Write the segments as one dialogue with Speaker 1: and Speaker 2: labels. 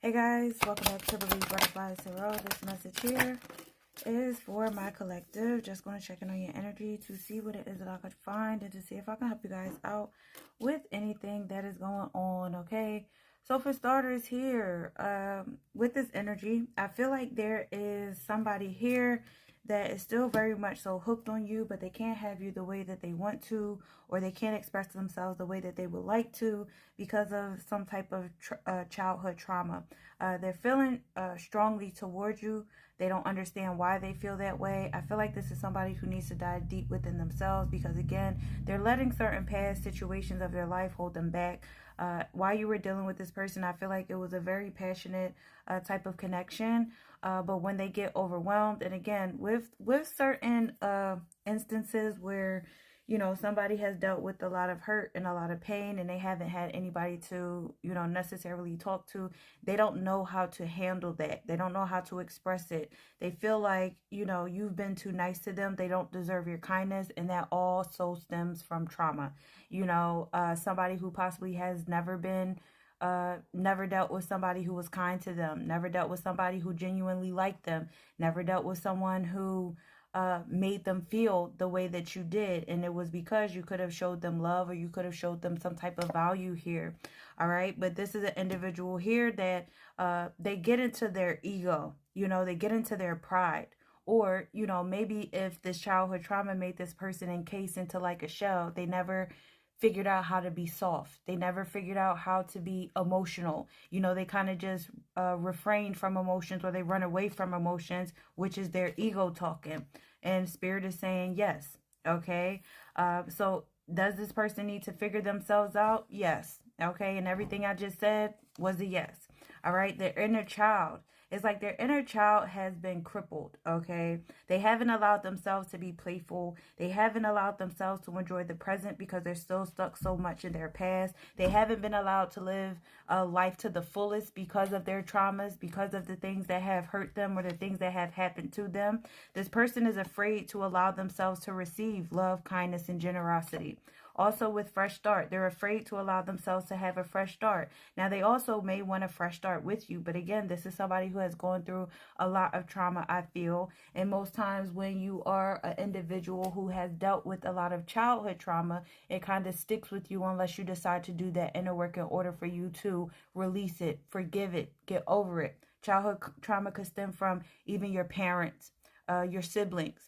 Speaker 1: Hey guys, welcome back to Believe Butterflies Tarot. This message here is for my collective. Just going to check in on your energy to see what it is that I could find and to see if I can help you guys out with anything that is going on, okay? So for starters here, with this energy, I feel like there is somebody here that is still very much so hooked on you, but they can't have you the way that they want to, or they can't express themselves the way that they would like to because of some type of childhood trauma. They're feeling strongly towards you. They don't understand why they feel that way. I feel like this is somebody who needs to dive deep within themselves because, again, they're letting certain past situations of their life hold them back. While you were dealing with this person, I feel like it was a very passionate type of connection. But when they get overwhelmed, and again, with certain instances where, you know, somebody has dealt with a lot of hurt and a lot of pain and they haven't had anybody to, you know, necessarily talk to, they don't know how to handle that. They don't know how to express it. They feel like, you know, you've been too nice to them. They don't deserve your kindness. And that also stems from trauma. You know, somebody who possibly has never dealt with somebody who was kind to them, never dealt with somebody who genuinely liked them, never dealt with someone who made them feel the way that you did. And it was because you could have showed them love or you could have showed them some type of value here. All right. But this is an individual here that they get into their ego, you know, they get into their pride. Or, you know, maybe if this childhood trauma made this person encase into like a shell, they never figured out how to be soft. They never figured out how to be emotional. You know, they kind of just refrain from emotions, or they run away from emotions, which is their ego talking. And Spirit is saying yes. Okay. So does this person need to figure themselves out? Yes. Okay. And everything I just said was a yes. All right. Their inner child. It's like their inner child has been crippled, okay? They haven't allowed themselves to be playful. They haven't allowed themselves to enjoy the present because they're still stuck so much in their past. They haven't been allowed to live a life to the fullest because of their traumas, because of the things that have hurt them or the things that have happened to them. This person is afraid to allow themselves to receive love, kindness, and generosity. Also with fresh start, they're afraid to allow themselves to have a fresh start. Now, they also may want a fresh start with you. But again, this is somebody who has gone through a lot of trauma, I feel. And most times when you are an individual who has dealt with a lot of childhood trauma, it kind of sticks with you unless you decide to do that inner work in order for you to release it, forgive it, get over it. Childhood trauma could stem from even your parents, your siblings,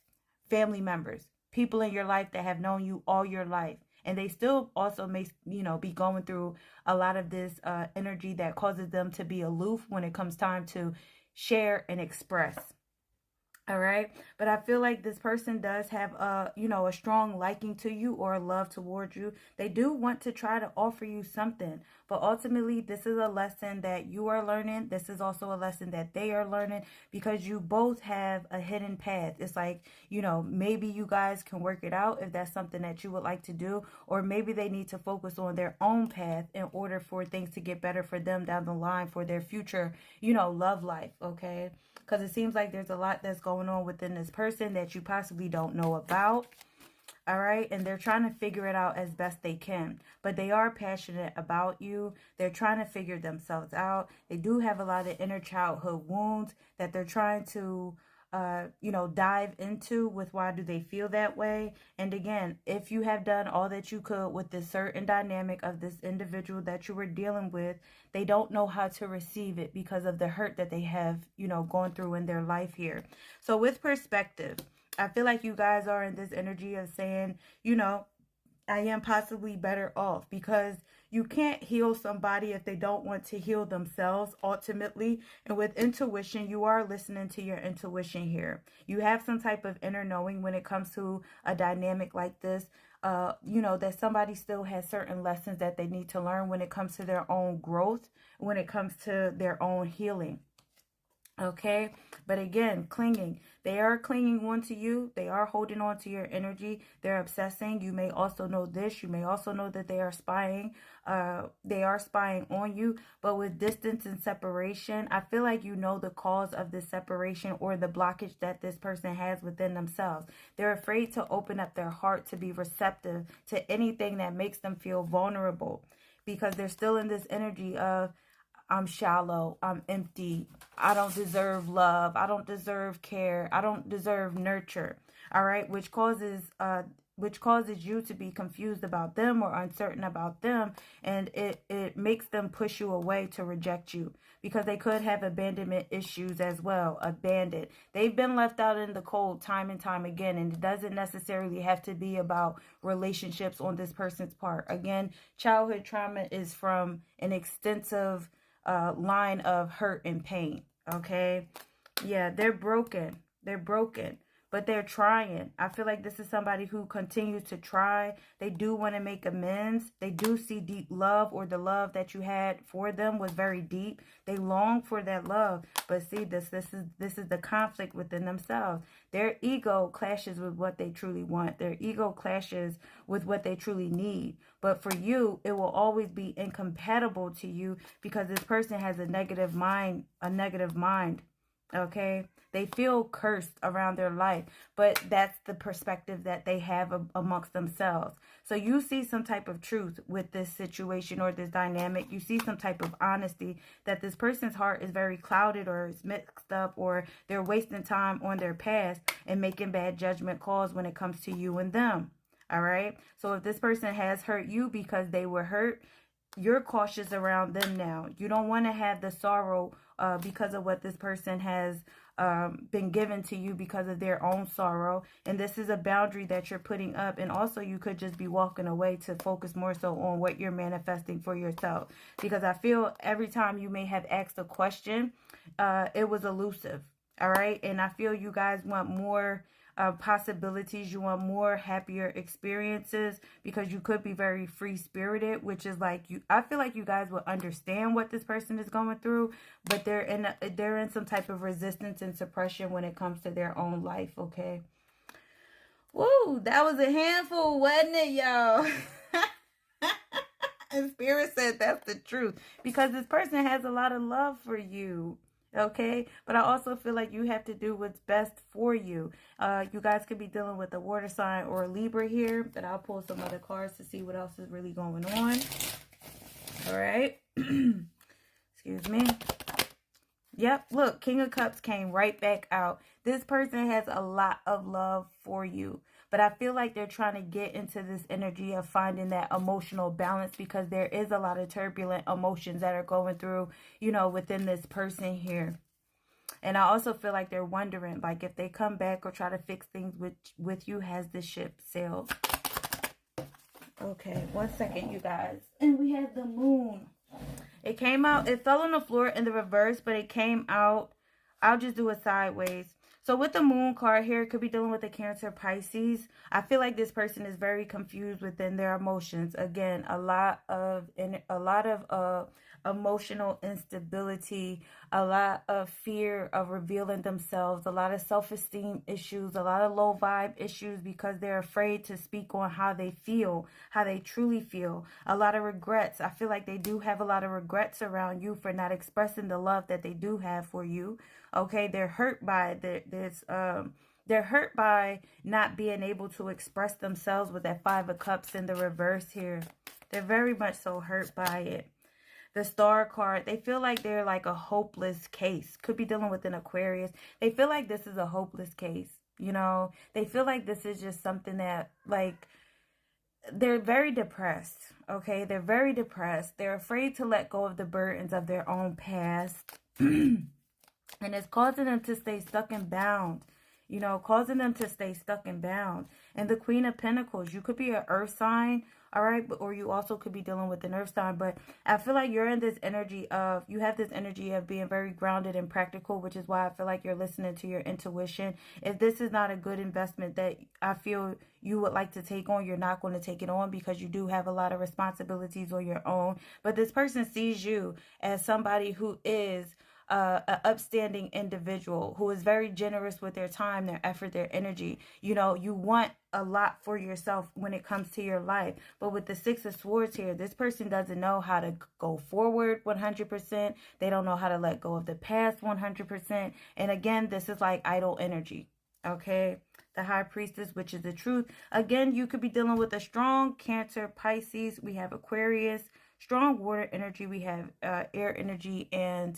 Speaker 1: family members, people in your life that have known you all your life. And they still also may, you know, be going through a lot of this energy that causes them to be aloof when it comes time to share and express. All right. But I feel like this person does have you know, a strong liking to you or a love towards you. They do want to try to offer you something. But ultimately, this is a lesson that you are learning. This is also a lesson that they are learning because you both have a hidden path. It's like, you know, maybe you guys can work it out if that's something that you would like to do. Or maybe they need to focus on their own path in order for things to get better for them down the line for their future, you know, love life. Okay. Because it seems like there's a lot that's going on within this person that you possibly don't know about. All right. And they're trying to figure it out as best they can. But they are passionate about you. They're trying to figure themselves out. They do have a lot of inner childhood wounds that they're trying to you know, dive into with why do they feel that way. And again, if you have done all that you could with this certain dynamic of this individual that you were dealing with, they don't know how to receive it because of the hurt that they have, you know, gone through in their life here. So with perspective, I feel like you guys are in this energy of saying, you know, I am possibly better off, because you can't heal somebody if they don't want to heal themselves ultimately. And with intuition, you are listening to your intuition here. You have some type of inner knowing when it comes to a dynamic like this, you know, that somebody still has certain lessons that they need to learn when it comes to their own growth, when it comes to their own healing. Okay, but again, clinging. They are clinging on to you. They are holding on to your energy. They're obsessing. You may also know this. You may also know that they are spying. They are spying on you. But with distance and separation, I feel like you know the cause of this separation or the blockage that this person has within themselves. They're afraid to open up their heart to be receptive to anything that makes them feel vulnerable, because they're still in this energy of, I'm shallow, I'm empty, I don't deserve love, I don't deserve care, I don't deserve nurture. All right, which causes you to be confused about them or uncertain about them, and it makes them push you away, to reject you, because they could have abandonment issues as well. Abandoned, they've been left out in the cold time and time again, and it doesn't necessarily have to be about relationships on this person's part. Again, childhood trauma is from an extensive line of hurt and pain. Okay, yeah, they're broken, but they're trying. I feel like this is somebody who continues to try. They do want to make amends. They do see deep love, or the love that you had for them was very deep. They long for that love. But see, this is the conflict within themselves. Their ego clashes with what they truly want. Their ego clashes with what they truly need. But for you, it will always be incompatible to you, because this person has a negative mind. Okay, they feel cursed around their life, but that's the perspective that they have amongst themselves. So you see some type of truth with this situation or this dynamic. You see some type of honesty, that this person's heart is very clouded or is mixed up, or they're wasting time on their past and making bad judgment calls when it comes to you and them. All right, so if this person has hurt you because they were hurt, you're cautious around them now. You don't want to have the sorrow because of what this person has been given to you, because of their own sorrow. And this is a boundary that you're putting up. And also, you could just be walking away to focus more so on what you're manifesting for yourself. Because I feel every time you may have asked a question, it was elusive. All right. And I feel you guys want more possibilities. You want more happier experiences, because you could be very free-spirited, which is like, I feel like you guys will understand what this person is going through, but they're in some type of resistance and suppression when it comes to their own life. Okay. Woo, that was a handful, wasn't it, y'all? And Spirit said that's the truth, because this person has a lot of love for you. Okay, but I also feel like you have to do what's best for you. You guys could be dealing with a water sign or a Libra here, but I'll pull some other cards to see what else is really going on. All right. Excuse me. Yep, look, King of Cups came right back out. This person has a lot of love for you, but I feel like they're trying to get into this energy of finding that emotional balance, because there is a lot of turbulent emotions that are going through, within this person here. And I also feel like they're wondering, like, if they come back or try to fix things with you, has the ship sailed? Okay, 1 second, you guys. And we have the moon. It came out, it fell on the floor in the reverse, but it came out. I'll just do it sideways. So with the moon card here, it could be dealing with a Cancer, Pisces. I feel like this person is very confused within their emotions. Again, a lot of emotional instability, a lot of fear of revealing themselves, a lot of self-esteem issues, a lot of low vibe issues, because they're afraid to speak on how they feel, how they truly feel. A lot of regrets. I feel like they do have a lot of regrets around you for not expressing the love that they do have for you. Okay, they're hurt by this. They're hurt by not being able to express themselves with that 5 of Cups in the reverse here. They're very much so hurt by it. The Star card, they feel like they're like a hopeless case. Could be dealing with an Aquarius. They feel like this is a hopeless case. They feel like this is just something that, like, they're very depressed. Okay, they're very depressed. They're afraid to let go of the burdens of their own past. And it's causing them to stay stuck and bound. Causing them to stay stuck and bound. And the Queen of Pentacles, you could be an earth sign, all right? Or you also could be dealing with an earth sign. But I feel like you're in this energy of, you have this energy of being very grounded and practical, which is why I feel like you're listening to your intuition. If this is not a good investment that I feel you would like to take on, you're not going to take it on, because you do have a lot of responsibilities on your own. But this person sees you as somebody who is an upstanding individual, who is very generous with their time, their effort, their energy. You want a lot for yourself when it comes to your life. But with the 6 of Swords here, this person doesn't know how to go forward 100%. They don't know how to let go of the past 100%. And again, this is like idle energy. Okay. The High Priestess, which is the truth. Again, you could be dealing with a strong Cancer, Pisces. We have Aquarius, strong water energy. We have air energy and